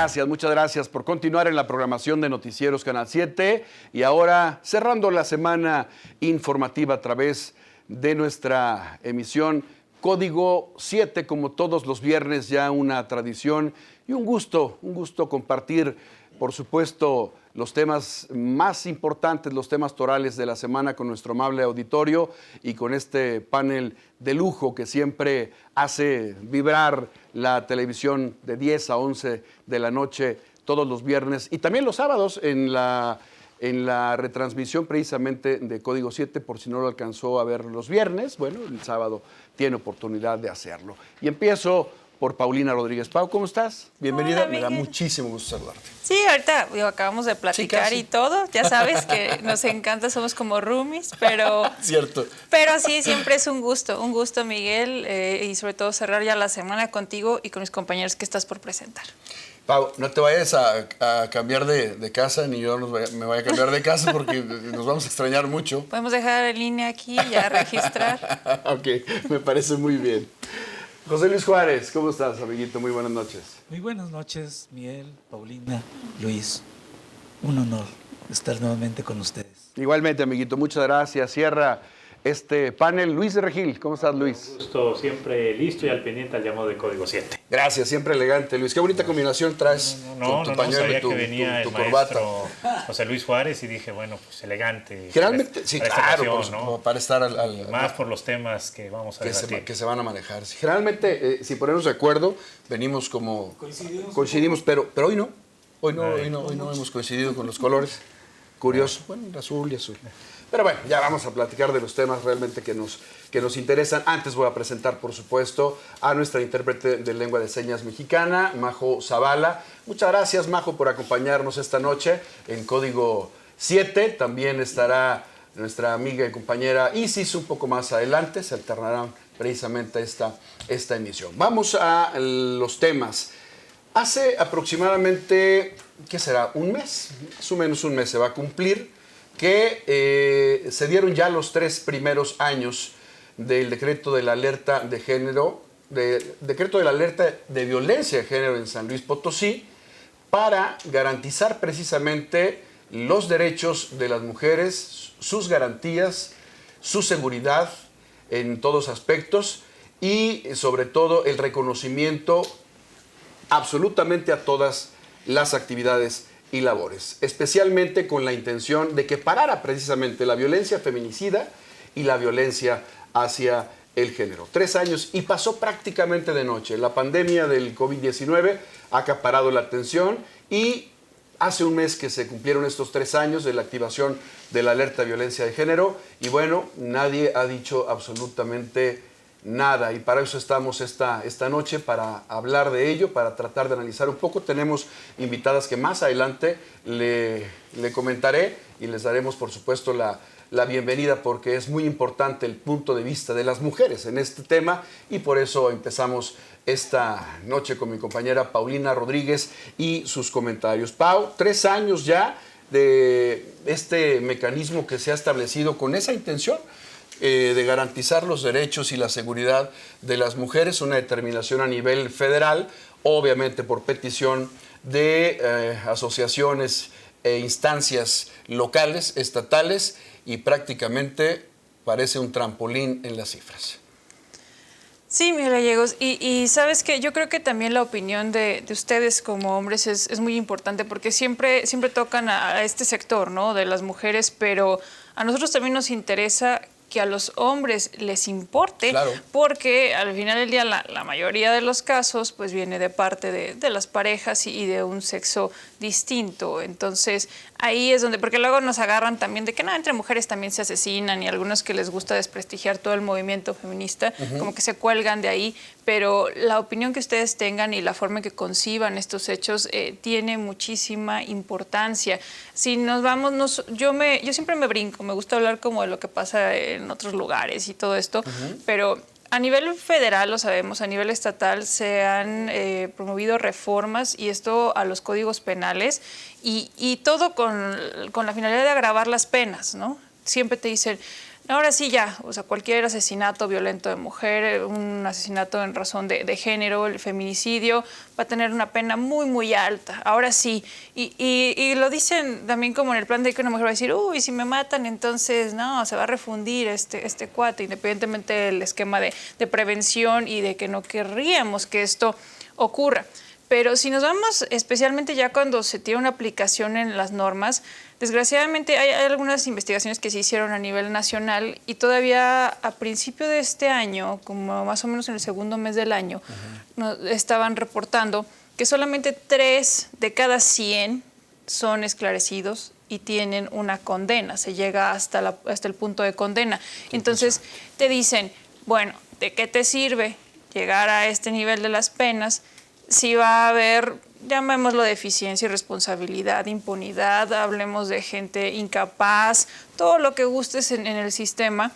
Gracias, muchas gracias por continuar en la programación de Noticieros Canal 7 y ahora cerrando la semana informativa a través de nuestra emisión Código 7, como todos los viernes, ya una tradición y un gusto compartir, por supuesto, los temas más importantes, los temas torales de la semana con nuestro amable auditorio y con este panel de lujo que siempre hace vibrar la televisión de 10 a 11 de la noche todos los viernes y también los sábados en la retransmisión precisamente de Código 7, por si no lo alcanzó a ver los viernes, bueno, el sábado tiene oportunidad de hacerlo. Y empiezo por Paulina Rodríguez. Pau, ¿cómo estás? Bienvenida, me da muchísimo gusto saludarte. Sí, ahorita acabamos de platicar y todo, ya sabes que nos encanta, somos como roomies, pero... Cierto. Pero sí, siempre es un gusto, Miguel, y sobre todo cerrar ya la semana contigo y con mis compañeros que estás por presentar. Pau, no te vayas a cambiar de casa, ni yo me vaya a cambiar de casa porque nos vamos a extrañar mucho. Podemos dejar en línea aquí, ya registrar. Ok, me parece muy bien. José Luis Juárez, ¿cómo estás, amiguito? Muy buenas noches. Muy buenas noches, Miguel, Paulina, Luis. Un honor estar nuevamente con ustedes. Igualmente, amiguito, muchas gracias. Cierra este panel Luis de Regil. ¿Cómo estás, Luis? Un gusto, siempre listo y al pendiente al llamado de Código 7. Gracias, siempre elegante, Luis. Qué bonita combinación traes con tu pañuelo y tu corbata. José Luis Juárez y dije, bueno, pues elegante. Generalmente, sí, claro, ocasión, ¿no? para estar más por los temas que vamos a debatir. Que se van a manejar. Generalmente, si ponemos de acuerdo, venimos como... Coincidimos, pero hoy no. Hoy no hemos coincidido con los colores. Curioso. Bueno, azul y azul. Pero bueno, ya vamos a platicar de los temas realmente que nos interesan. Antes voy a presentar, por supuesto, a nuestra intérprete de lengua de señas mexicana, Majo Zavala. Muchas gracias, Majo, por acompañarnos esta noche en Código 7. También estará nuestra amiga y compañera Isis un poco más adelante. Se alternarán precisamente esta emisión. Vamos a los temas. Hace aproximadamente, ¿qué será? Un mes, más o menos un mes se va a cumplir, que se dieron ya los 3 primeros años del decreto de la alerta de género, decreto de la alerta de violencia de género en San Luis Potosí, para garantizar precisamente los derechos de las mujeres, sus garantías, su seguridad en todos aspectos y sobre todo el reconocimiento absolutamente a todas las actividades y labores, especialmente con la intención de que parara precisamente la violencia feminicida y la violencia hacia el género. 3 años y pasó prácticamente de noche. La pandemia del COVID-19 ha acaparado la atención y hace un mes que se cumplieron estos 3 años de la activación de la alerta de violencia de género y bueno, nadie ha dicho absolutamente nada, y para eso estamos esta noche, para hablar de ello, para tratar de analizar un poco. Tenemos invitadas que más adelante le comentaré y les daremos, por supuesto, la bienvenida, porque es muy importante el punto de vista de las mujeres en este tema, y por eso empezamos esta noche con mi compañera Paulina Rodríguez y sus comentarios. Pau, 3 años ya de este mecanismo que se ha establecido con esa intención de garantizar los derechos y la seguridad de las mujeres, una determinación a nivel federal, obviamente por petición de asociaciones e instancias locales, estatales, y prácticamente parece un trampolín en las cifras. Sí, Miguel Gallegos, y sabes que yo creo que también la opinión de ustedes como hombres es muy importante, porque siempre tocan a este sector, ¿no?, de las mujeres, pero a nosotros también nos interesa que a los hombres les importe, claro, porque al final del día la mayoría de los casos pues viene de parte de las parejas y de un sexo distinto. Entonces ahí es donde, porque luego nos agarran también de que no, entre mujeres también se asesinan, y algunos que les gusta desprestigiar todo el movimiento feminista, como que se cuelgan de ahí, pero la opinión que ustedes tengan y la forma en que conciban estos hechos tiene muchísima importancia. Si nos vamos, yo siempre me brinco, me gusta hablar como de lo que pasa en otros lugares y todo esto, pero a nivel federal, lo sabemos, a nivel estatal se han promovido reformas, y esto a los códigos penales, y todo con la finalidad de agravar las penas, ¿no? Siempre te dicen, ahora sí ya, o sea, cualquier asesinato violento de mujer, un asesinato en razón de género, el feminicidio, va a tener una pena muy, muy alta. Ahora sí. Y lo dicen también como en el plan de que una mujer va a decir, uy, si me matan, entonces no, se va a refundir este cuate, independientemente del esquema de prevención y de que no querríamos que esto ocurra. Pero si nos vamos, especialmente ya cuando se tiene una aplicación en las normas, desgraciadamente hay algunas investigaciones que se hicieron a nivel nacional y todavía a principio de este año, como más o menos en el segundo mes del año, estaban reportando que solamente 3 de cada 100 son esclarecidos y tienen una condena, se llega hasta el punto de condena. Entonces te dicen, bueno, ¿de qué te sirve llegar a este nivel de las penas si va a haber, llamémoslo, deficiencia, irresponsabilidad, impunidad, hablemos de gente incapaz, todo lo que gustes en el sistema?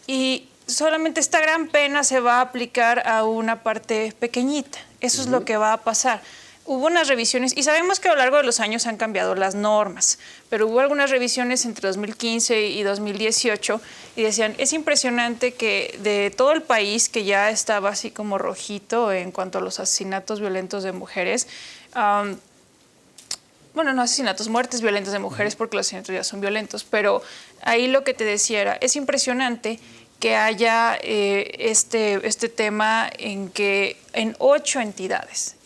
Y solamente esta gran pena se va a aplicar a una parte pequeñita. Eso es lo que va a pasar. Hubo unas revisiones, y sabemos que a lo largo de los años han cambiado las normas, pero hubo algunas revisiones entre 2015 y 2018 y decían, es impresionante que de todo el país, que ya estaba así como rojito en cuanto a los asesinatos violentos de mujeres, bueno, no asesinatos, muertes violentas de mujeres, porque los asesinatos ya son violentos, pero ahí lo que te decía era, es impresionante que haya este tema en que en 8 entidades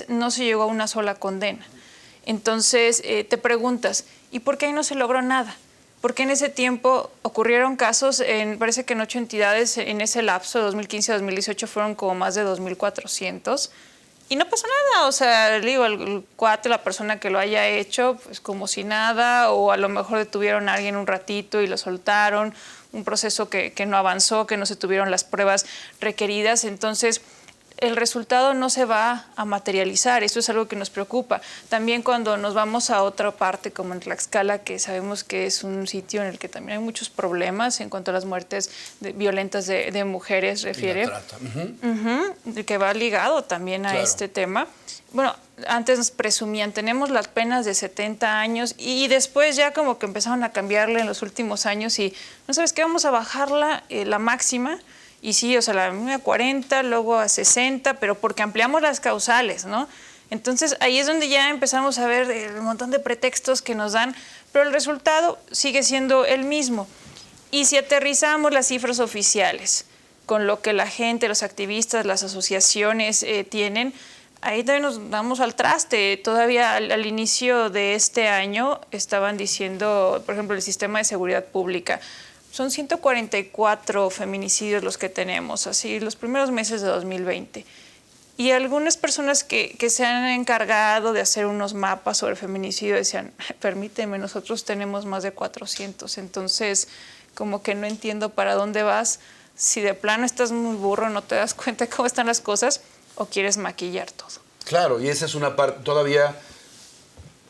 no se llegó a una sola condena. Entonces te preguntas, ¿y por qué ahí no se logró nada? Porque en ese tiempo ocurrieron casos, parece que en 8 entidades, en ese lapso de 2015 a 2018 fueron como más de 2,400 y no pasó nada. O sea, digo, el cuate, la persona que lo haya hecho, pues como si nada, o a lo mejor detuvieron a alguien un ratito y lo soltaron, un proceso que no avanzó, que no se tuvieron las pruebas requeridas. Entonces, el resultado no se va a materializar. Eso es algo que nos preocupa. También cuando nos vamos a otra parte, como en Tlaxcala, que sabemos que es un sitio en el que también hay muchos problemas en cuanto a las muertes violentas de mujeres, refiere. Y la trata. Que va ligado también a este tema. Bueno, antes nos presumían, tenemos las penas de 70 años y después ya como que empezaron a cambiarle en los últimos años y, ¿no sabes qué? Vamos a bajarla, la máxima. Y sí, o sea, la mínima a 40, luego a 60, pero porque ampliamos las causales, ¿no? Entonces, ahí es donde ya empezamos a ver el montón de pretextos que nos dan, pero el resultado sigue siendo el mismo. Y si aterrizamos las cifras oficiales con lo que la gente, los activistas, las asociaciones tienen, ahí también nos damos al traste. Todavía al inicio de este año estaban diciendo, por ejemplo, el sistema de seguridad pública, son 144 feminicidios los que tenemos, así los primeros meses de 2020. Y algunas personas que se han encargado de hacer unos mapas sobre el feminicidio decían, permíteme, nosotros tenemos más de 400. Entonces, como que no entiendo para dónde vas. Si de plano estás muy burro, no te das cuenta de cómo están las cosas, o quieres maquillar todo. Claro, y esa es una parte todavía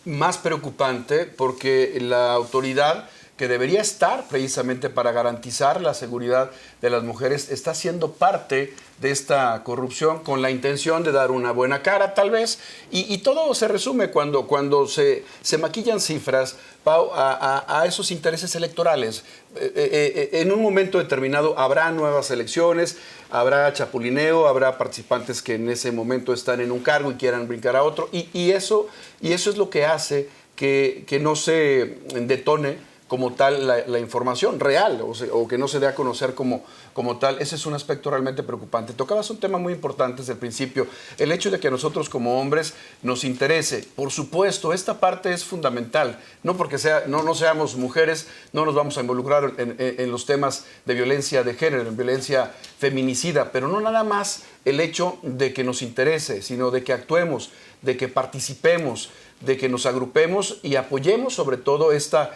más preocupante, porque la autoridad que debería estar precisamente para garantizar la seguridad de las mujeres, está siendo parte de esta corrupción con la intención de dar una buena cara, tal vez. Y todo se resume cuando se maquillan cifras, Pau, a esos intereses electorales. En un momento determinado habrá nuevas elecciones, habrá chapulineo, habrá participantes que en ese momento están en un cargo y quieran brincar a otro. Y eso es lo que hace que no se detone como tal la información real, o que no se dé a conocer como tal. Ese es un aspecto realmente preocupante. Tocabas un tema muy importante desde el principio, el hecho de que a nosotros como hombres nos interese. Por supuesto, esta parte es fundamental. No porque no seamos mujeres, no nos vamos a involucrar en los temas de violencia de género, en violencia feminicida, pero no nada más el hecho de que nos interese, sino de que actuemos, de que participemos, de que nos agrupemos y apoyemos sobre todo esta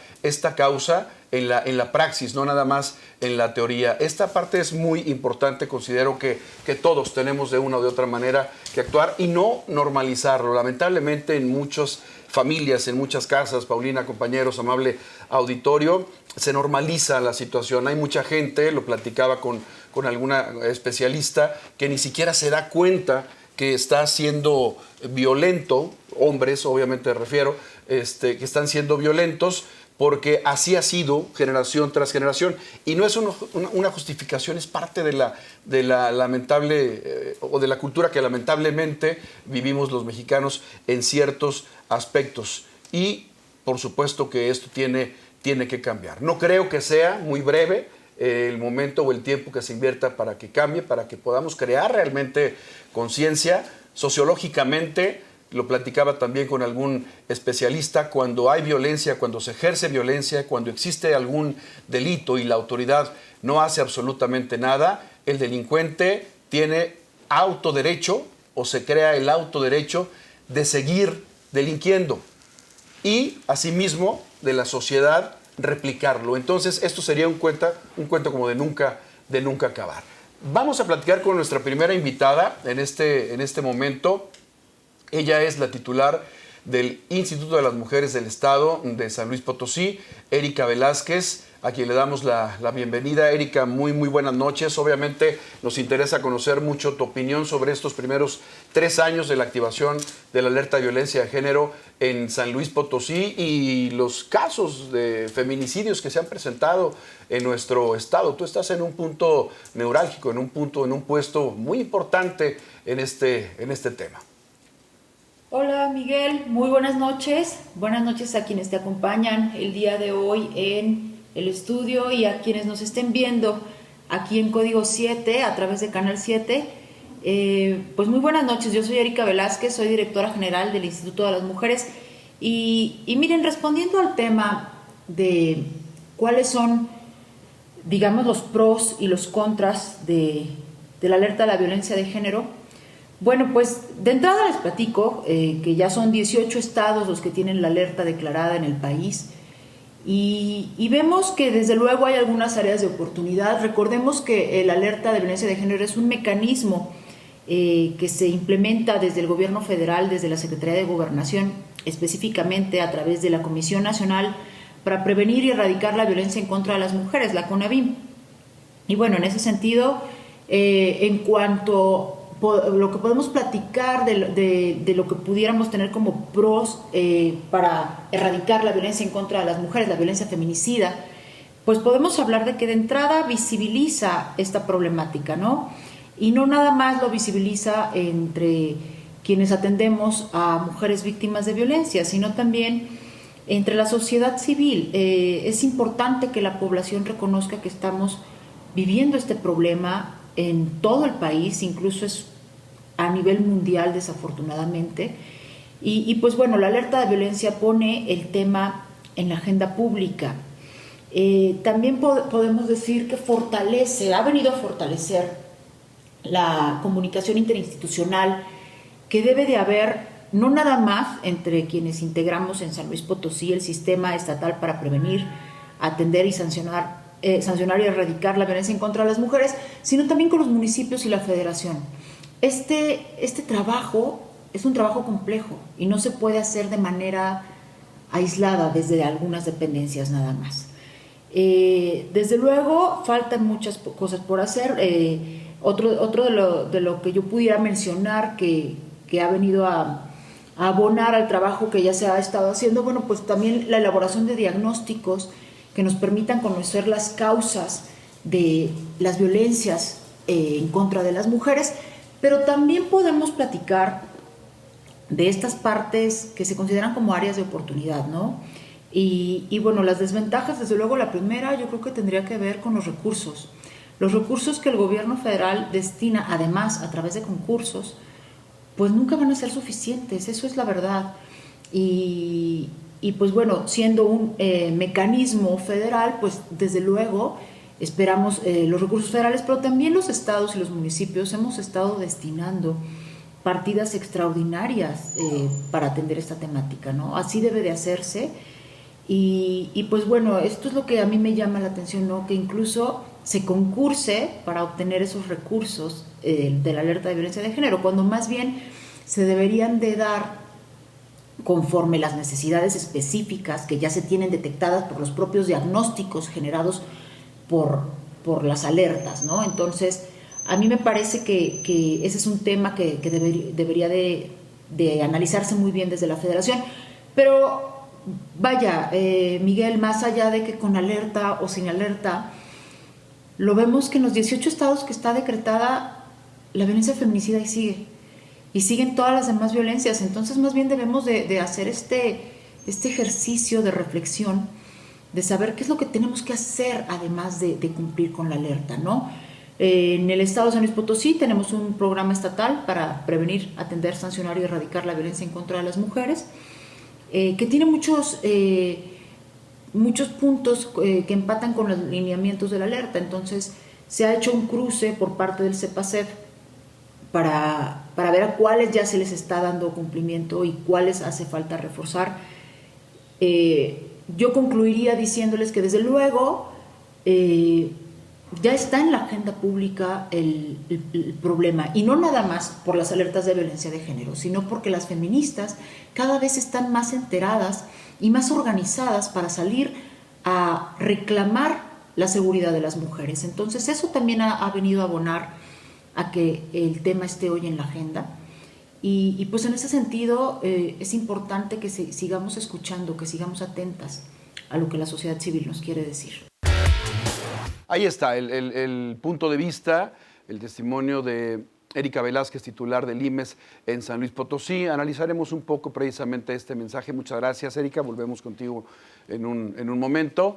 causa en la praxis, no nada más en la teoría. Esta parte es muy importante. Considero que todos tenemos de una o de otra manera que actuar y no normalizarlo. Lamentablemente en muchas familias, en muchas casas, Paulina, compañeros, amable auditorio, se normaliza la situación. Hay mucha gente, lo platicaba con alguna especialista, que ni siquiera se da cuenta que está siendo violento, hombres obviamente refiero, que están siendo violentos porque así ha sido generación tras generación. Y no es una justificación, es parte de la lamentable o de la cultura que lamentablemente vivimos los mexicanos en ciertos aspectos. Y por supuesto que esto tiene que cambiar. No creo que sea muy breve el momento o el tiempo que se invierta para que cambie, para que podamos crear realmente conciencia sociológicamente. Lo platicaba también con algún especialista, cuando hay violencia, cuando se ejerce violencia, cuando existe algún delito y la autoridad no hace absolutamente nada, el delincuente tiene autoderecho o se crea el autoderecho de seguir delinquiendo y asimismo de la sociedad replicarlo. Entonces esto sería un cuento como de nunca acabar. Vamos a platicar con nuestra primera invitada en este momento. Ella es la titular del Instituto de las Mujeres del Estado de San Luis Potosí, Erika Velázquez, a quien le damos la bienvenida. Erika, muy buenas noches. Obviamente nos interesa conocer mucho tu opinión sobre estos primeros 3 años de la activación de la alerta de violencia de género en San Luis Potosí y los casos de feminicidios que se han presentado en nuestro estado. Tú estás en un punto neurálgico, en un puesto muy importante en este tema. Hola Miguel, muy buenas noches. Buenas noches a quienes te acompañan el día de hoy en el estudio y a quienes nos estén viendo aquí en Código 7 a través de Canal 7. Pues muy buenas noches, yo soy Erika Velázquez, soy directora general del Instituto de las Mujeres y miren, respondiendo al tema de cuáles son, digamos, los pros y los contras de la alerta a la violencia de género. Bueno, pues de entrada les platico que ya son 18 estados los que tienen la alerta declarada en el país y vemos que desde luego hay algunas áreas de oportunidad. Recordemos que la alerta de violencia de género es un mecanismo que se implementa desde el gobierno federal, desde la Secretaría de Gobernación, específicamente a través de la Comisión Nacional para Prevenir y Erradicar la Violencia en contra de las Mujeres, la CONAVIM. Y bueno, en ese sentido, en cuanto lo que podemos platicar de lo que pudiéramos tener como pros para erradicar la violencia en contra de las mujeres, la violencia feminicida, pues podemos hablar de que de entrada visibiliza esta problemática, ¿no? Y no nada más lo visibiliza entre quienes atendemos a mujeres víctimas de violencia, sino también entre la sociedad civil. Es importante que la población reconozca que estamos viviendo este problema en todo el país, incluso es a nivel mundial desafortunadamente, y pues bueno, la alerta de violencia pone el tema en la agenda pública. También podemos decir que ha venido a fortalecer la comunicación interinstitucional que debe de haber, no nada más entre quienes integramos en San Luis Potosí el sistema estatal para prevenir, atender y sancionar y erradicar la violencia en contra de las mujeres, sino también con los municipios y la federación. Este trabajo es un trabajo complejo y no se puede hacer de manera aislada desde algunas dependencias nada más. Desde luego faltan muchas cosas por hacer. Otro de lo que yo pudiera mencionar que ha venido a abonar al trabajo que ya se ha estado haciendo, bueno, pues también la elaboración de diagnósticos que nos permitan conocer las causas de las violencias en contra de las mujeres, pero también podemos platicar de estas partes que se consideran como áreas de oportunidad, ¿no? Y bueno, las desventajas, desde luego la primera yo creo que tendría que ver con los recursos. Los recursos que el gobierno federal destina, además, a través de concursos, pues nunca van a ser suficientes, eso es la verdad. Y pues bueno, siendo un mecanismo federal, pues desde luego esperamos los recursos federales, pero también los estados y los municipios hemos estado destinando partidas extraordinarias para atender esta temática, ¿no? Así debe de hacerse y pues bueno, esto es lo que a mí me llama la atención, ¿no? Que incluso se concurse para obtener esos recursos de la alerta de violencia de género, cuando más bien se deberían de dar conforme las necesidades específicas que ya se tienen detectadas por los propios diagnósticos generados por las alertas, ¿no? Entonces, a mí me parece que ese es un tema que debería de analizarse muy bien desde la federación, pero vaya, Miguel, más allá de que con alerta o sin alerta, lo vemos que en los 18 estados que está decretada la violencia feminicida y sigue. Y siguen todas las demás violencias. Entonces, más bien debemos de hacer este ejercicio de reflexión, de saber qué es lo que tenemos que hacer además de cumplir con la alerta, ¿no? En el estado de San Luis Potosí tenemos un programa estatal para prevenir, atender, sancionar y erradicar la violencia en contra de las mujeres, que tiene muchos puntos que empatan con los lineamientos de la alerta. Entonces se ha hecho un cruce por parte del CEPACEF para ver a cuáles ya se les está dando cumplimiento y cuáles hace falta reforzar. Yo concluiría diciéndoles que desde luego ya está en la agenda pública el problema, y no nada más por las alertas de violencia de género, sino porque las feministas cada vez están más enteradas y más organizadas para salir a reclamar la seguridad de las mujeres. Entonces eso también ha venido a abonar a que el tema esté hoy en la agenda. Y pues en ese sentido es importante que sigamos escuchando, que sigamos atentas a lo que la sociedad civil nos quiere decir. Ahí está el punto de vista, el testimonio de Erika Velázquez, titular del IMES en San Luis Potosí. Analizaremos un poco precisamente este mensaje. Muchas gracias, Erika. Volvemos contigo en un momento.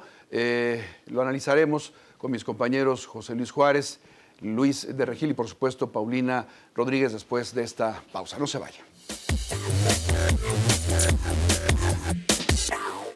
Lo analizaremos con mis compañeros José Luis Juárez, Luis de Regil y, por supuesto, Paulina Rodríguez después de esta pausa. No se vayan.